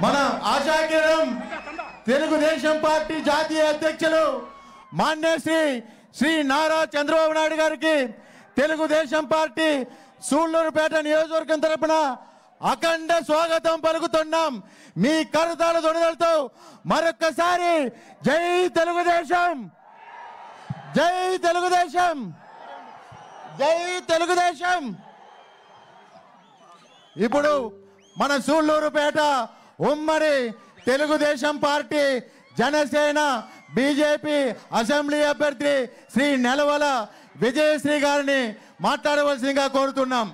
మన ఆశాకిరణం తెలుగుదేశం పార్టీ జాతీయ అధ్యక్షులు మాన్యశ్రీ శ్రీ నారా చంద్రబాబు నాయుడు గారికి తెలుగుదేశం పార్టీ సూళ్లూరుపేట నియోజకవర్గం తరపున అఖండ స్వాగతం పలుకుతున్నాం. మీ కరతాళ ధ్వనులతో మరొక్కసారి జై తెలుగుదేశం, జై తెలుగుదేశం, జై తెలుగుదేశం. ఇప్పుడు మన సూళ్లూరుపేట ఉమ్మడి Telugu Desam party, Janasena, BJP assembly అభ్యర్థి శ్రీ నెలవల విజయశ్రీ గారిని మాట్లాడవలసిందిగా కోరుతున్నాం.